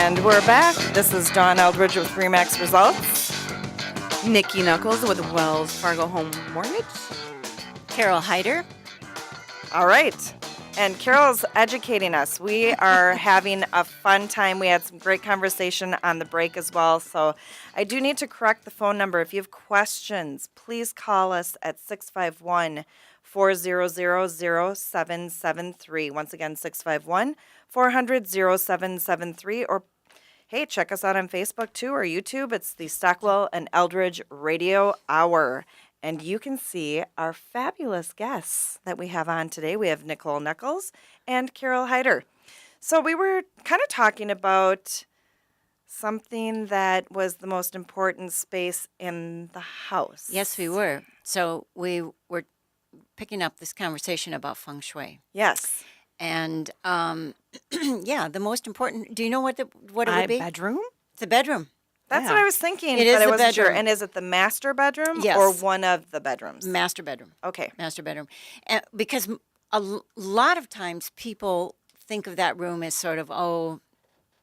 And we're back. This is Dawn Eldridge with Remax Results. Nikki Knuckles with Wells Fargo Home Mortgage. Carol Hyder. All right. And Carol's educating us. We are having a fun time. We had some great conversation on the break as well. So I do need to correct the phone number. If you have questions, please call us at 651-400-0773. Once again, 651-400-0773. Or, hey, check us out on Facebook, too, or YouTube. It's the Stockwell and Eldridge Radio Hour. And you can see our fabulous guests that we have on today. We have Nicole Knuckles and Carol Hyder. So we were kind of talking about something that was the most important space in the house. Yes, we were. So we were picking up this conversation about feng shui. Yes. And, yeah, the most important, do you know what it would be? Bedroom? It's a bedroom. That's what I was thinking, It is but I the wasn't sure. bedroom. And is it the master bedroom Yes. or one of the bedrooms? Master bedroom. Okay. Master bedroom. Because lot of times people think of that room as sort of,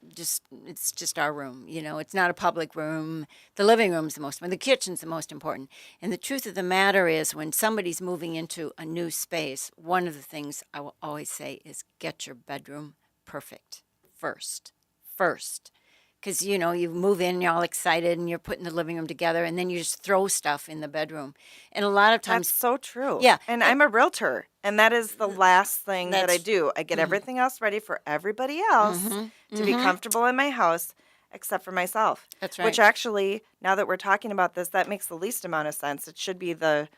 it's just our room. You know, it's not a public room. The living room's the most important. The kitchen's the most important. And the truth of the matter is when somebody's moving into a new space, one of the things I will always say is get your bedroom perfect first. Because, you know, you move in, you're all excited, and you're putting the living room together, and then you just throw stuff in the bedroom. And a lot of times... That's so true. Yeah. And I'm a realtor, and that is the last thing that I That's- do. I get everything else ready for everybody else to be comfortable in my house, except for myself. That's right. Which actually, now that we're talking about this, that makes the least amount of sense. It should be the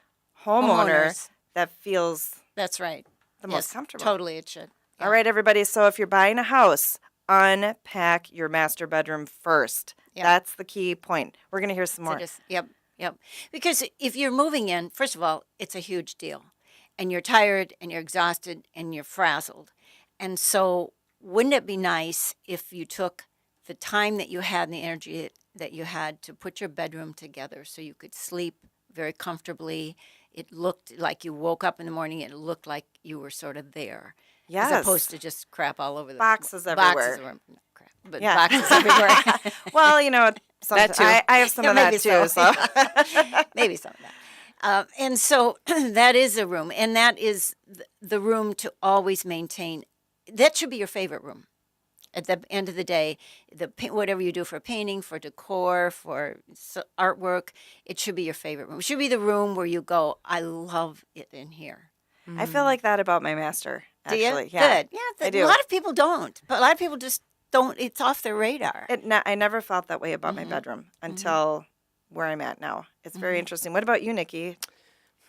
homeowner Homeowners. that feels That's right. the most comfortable. Totally, it should. All right, everybody. So if you're buying a house, unpack your master bedroom first. Yeah. That's the key point. We're going to hear some more. Yep. Because if you're moving in, first of all, it's a huge deal. And you're tired, and you're exhausted, and you're frazzled. And so wouldn't it be nice if you took the time that you had and the energy that you had to put your bedroom together so you could sleep very comfortably? It looked like you woke up in the morning, it looked like you were sort of there. Yes. As opposed to just crap all over the Boxes everywhere. Not crap, but Yeah. boxes everywhere. Well, you know, That too. I have some Yeah, of that maybe too. So. Maybe some of that. And so that is a room, and that is the room to always maintain. That should be your favorite room. At the end of the day, whatever you do for painting, for decor, for artwork, it should be your favorite room. It should be the room where you go, I love it in here. I feel like that about my master. Do you? Actually, yeah. Good. Yeah, I do. A lot of people don't, but a lot of people just don't. It's off their radar. I never felt that way about my bedroom until where I'm at now. It's very interesting. What about you, Nikki?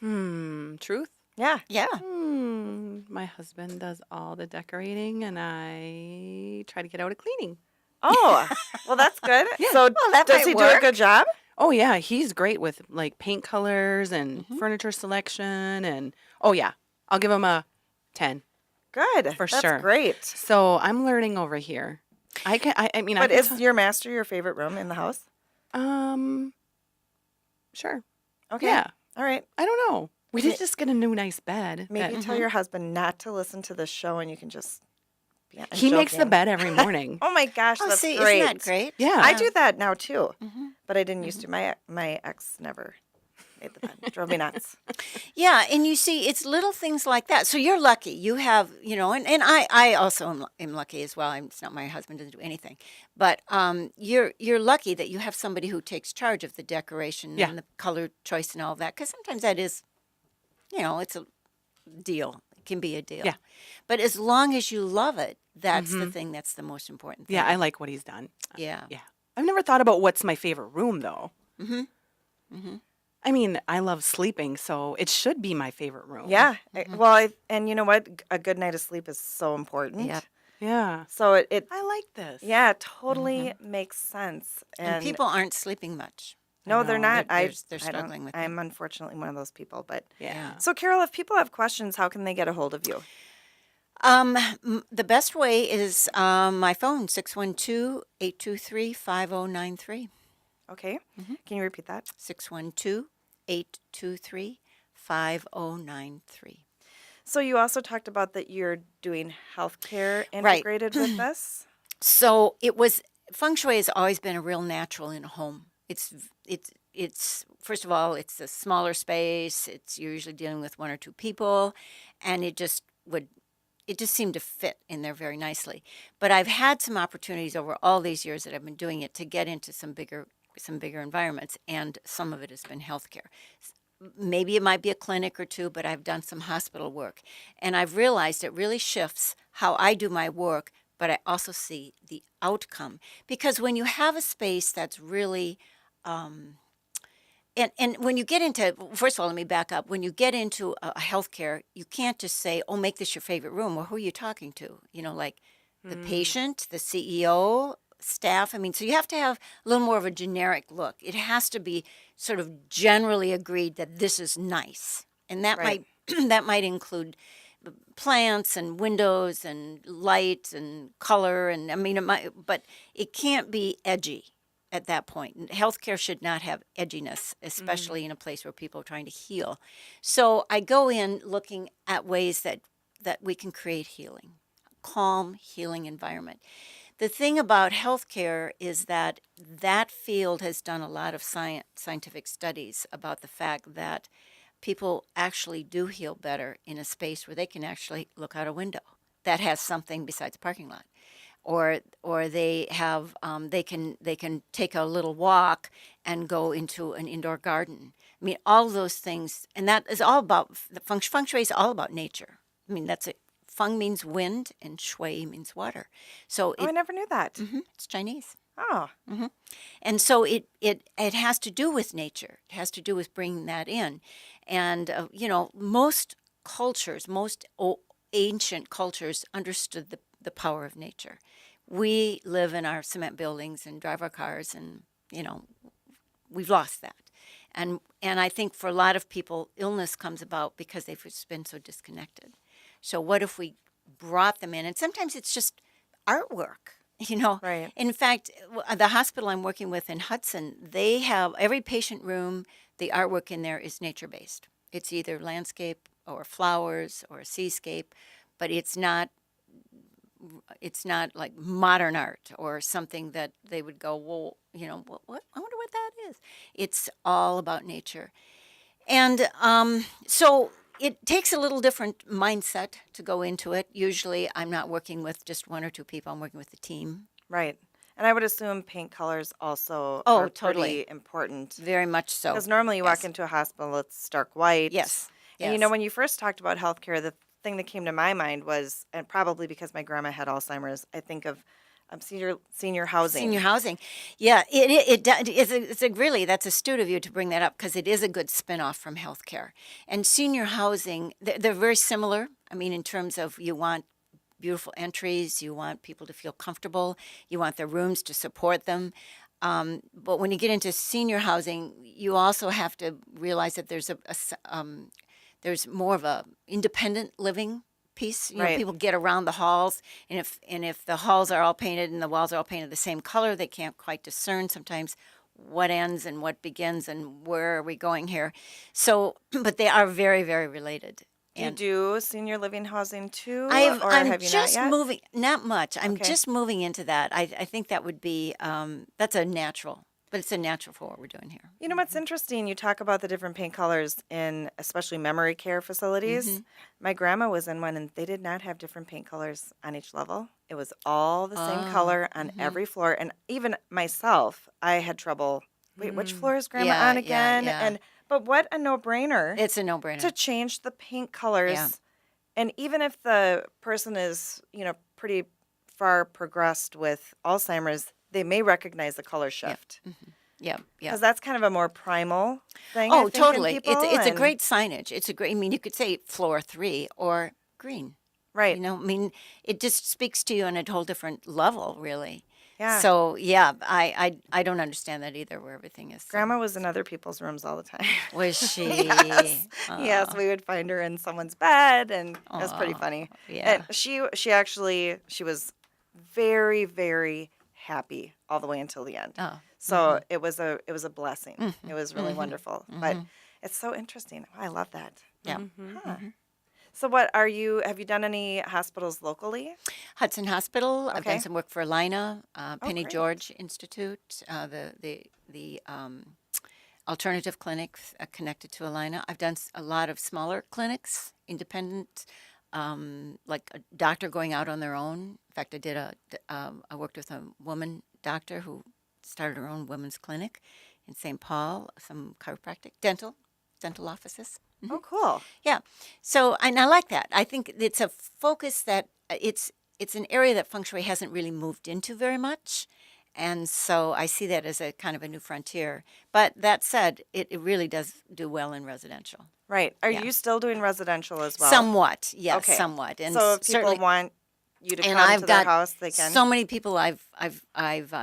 Truth? Yeah. Yeah. My husband does all the decorating, and I try to get out of cleaning. Oh, well, that's good. So that does might he do a work. good job? Oh, yeah, he's great with, like, paint colors and furniture selection, and, oh, yeah, I'll give him a 10. Good. For That's sure. great. So I'm learning over here. I mean, But is your master your favorite room in the house? Sure. Okay. Yeah. All right. I don't know. We did just get a new nice bed. Maybe tell your husband not to listen to this show and you can just be I'm He makes the joking. bed every morning. Oh, my gosh. Oh, That's see, great. isn't that great? Yeah. I do that now, too. But I didn't used to. My ex never made the bed. Drove me nuts. Yeah, and you see, it's little things like that. So you're lucky. You have, you know, and I also am lucky as well. It's not my husband doesn't do anything, but you're lucky that you have somebody who takes charge of the decoration Yeah. and the color choice and all that. Because sometimes that is, you know, it's a deal. It can be a deal. Yeah. But as long as you love it, that's the thing. That's the most important thing. Yeah, I like what he's done. Yeah. Yeah. I've never thought about what's my favorite room, though. I mean, I love sleeping, so it should be my favorite room. Yeah. Well, and you know what? A good night of sleep is so important. Yep. Yeah. So it I like this. yeah, totally makes sense. And people aren't sleeping much. No, they're know. not. They're I don't- struggling with it. I'm unfortunately one of those people. But Yeah. so, Carol, if people have questions, how can they get a hold of you? The best way is my phone, 612-823-5093. Okay. Can you repeat that? 612-823-5093. So you also talked about that you're doing healthcare integrated with this. So it was feng shui has always been a real natural in a home. It's first of all, it's a smaller space. It's you're usually dealing with one or two people, and it just seemed to fit in there very nicely. But I've had some opportunities over all these years that I've been doing it to get into some bigger environments, and some of it has been healthcare. Maybe it might be a clinic or two, but I've done some hospital work, and I've realized it really shifts how I do my work, but I also see the outcome. Because when you have a space that's really and when you get into, first of all, let me back up. When you get into a healthcare, you can't just say, "Oh, make this your favorite room." Well, who are you talking to? Like the patient, the CEO, staff. I mean, so you have to have a little more of a generic look. It has to be sort of generally agreed that this is nice, and that Right. might that might include plants and windows and light and color, and I mean, but it can't be edgy at that point. Healthcare should not have edginess, especially in a place where people are trying to heal. So I go in looking at ways that we can create healing, calm, healing environment. The thing about healthcare is that that field has done a lot of scientific studies about the fact that people actually do heal better in a space where they can actually look out a window that has something besides a parking lot, or they have they can take a little walk and go into an indoor garden. I mean, all those things, and that is all about the feng shui is all about nature. I mean, that's it. Feng means wind, and shui means water. So Oh, I never knew that. it's Chinese. Oh, And so it has to do with nature. It has to do with bringing that in. And, most cultures, ancient cultures understood the power of nature. We live in our cement buildings and drive our cars, and, we've lost that. And I think for a lot of people, illness comes about because they've just been so disconnected. So what if we brought them in? And sometimes it's just artwork. Right. In fact, the hospital I'm working with in Hudson, they have every patient room, the artwork in there is nature based. It's either landscape or flowers or a seascape, but it's not like modern art or something that they would go, well, what I wonder what that is. It's all about nature. And so it takes a little different mindset to go into it. Usually I'm not working with just one or two people. I'm working with the team. Right. And I would assume paint colors also Oh, are totally. pretty important. Very much so. Because normally you walk Yes. into a hospital, it's stark white. Yes. And Yes. when you first talked about healthcare, the thing that came to my mind was, and probably because my grandma had Alzheimer's, I think of senior housing. Senior housing. Yeah, it's really, that's astute of you to bring that up because it is a good spinoff from healthcare. And senior housing, they're very similar. I mean, in terms of you want beautiful entries, you want people to feel comfortable, you want their rooms to support them. But when you get into senior housing, you also have to realize that there's more of a independent living piece. Right. People get around the halls, and if the halls are all painted and the walls are all painted the same color, they can't quite discern sometimes what ends and what begins and where are we going here. So, but they are very, very related. Do you do senior living housing too? I'm have you just not yet? moving, not much. I'm Okay. just moving into that. I think that would be that's a natural, but it's a natural for what we're doing here. You know what's interesting? You talk about the different paint colors in especially memory care facilities. My grandma was in one and they did not have different paint colors on each level. It was all the same color on every floor. And even myself, I had trouble. Wait, which floor is grandma Yeah, on yeah, again? yeah. But what a no-brainer It's a no-brainer. to change the paint colors. Yeah. And even if the person is, pretty far progressed with Alzheimer's, they may recognize the color shift. Yeah, yeah. Because that's kind of a more primal thing. I Oh, think, in totally. people, It's a and- great signage. It's a great. I mean, you could say floor 3 or green. Right. I mean, it just speaks to you on a whole different level, really. Yeah. So yeah, I don't understand that either, where everything is. So. Grandma was in other people's rooms all the time. Was she? Yes. Yes, we would find her in someone's bed, and it was pretty Aw, funny. yeah. And she was very, very happy all the way until the end. Oh. So it was a blessing. It was really wonderful. But it's so interesting. Oh, I love that. Yeah. Huh. So what are you, have you done any hospitals locally? Hudson Hospital. I've Okay. done some work for Elina, Penny great. George Institute, the alternative clinic connected to Elina. I've done a lot of smaller clinics, independent, like a doctor going out on their own. In fact, I worked with a woman doctor who started her own women's clinic in St. Paul, some chiropractic, dental offices. Oh, cool. Yeah. So, and I like that. I think it's a focus that it's an area that feng shui hasn't really moved into very much. And so I see that as a kind of a new frontier. But that said, it really does do well in residential. Right. Are Yeah. you still doing residential as well? Somewhat, yes, Okay. somewhat. And So if people certainly, want you to and come I've to their got house, they can. so many people I've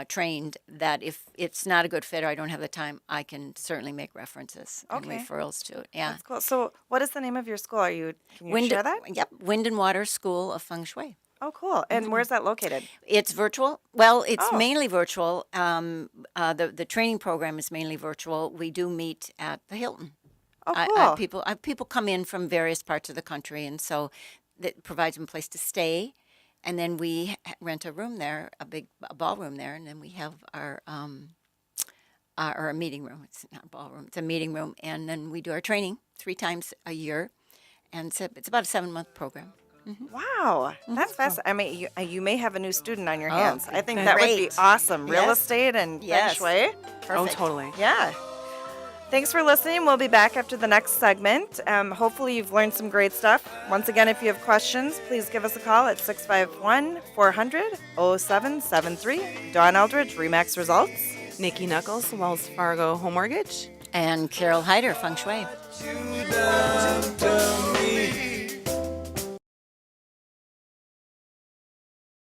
trained that if it's not a good fit or I don't have the time, I can certainly make references and Okay. referrals to it. Yeah. That's cool. So what is the name of your school? Can you Wind, share that? Yep, Wind and Water School of Feng Shui. Oh, cool. And where's that located? It's virtual. Well, it's Oh. mainly virtual. The training program is mainly virtual. We do meet at the Hilton. Oh, cool. People come in from various parts of the country, and so that provides them a place to stay. And then we rent a room there, a ballroom there, and then we have our meeting room. It's not a ballroom; it's a meeting room, and then we do our training 3 times a year, and it's about a 7-month program. Wow, that's fascinating. I mean, you may have a new student on your Oh, hands. I think that would be great. awesome. Real Yes. estate and Yes. feng shui. Oh, totally. Yeah. Thanks for listening. We'll be back after the next segment. Hopefully, you've learned some great stuff. Once again, if you have questions, please give us a call at 651-400-0773. Dawn Eldridge, Remax Results. Nikki Knuckles, Wells Fargo Home Mortgage. And Carol Hyder, Feng Shui. You love,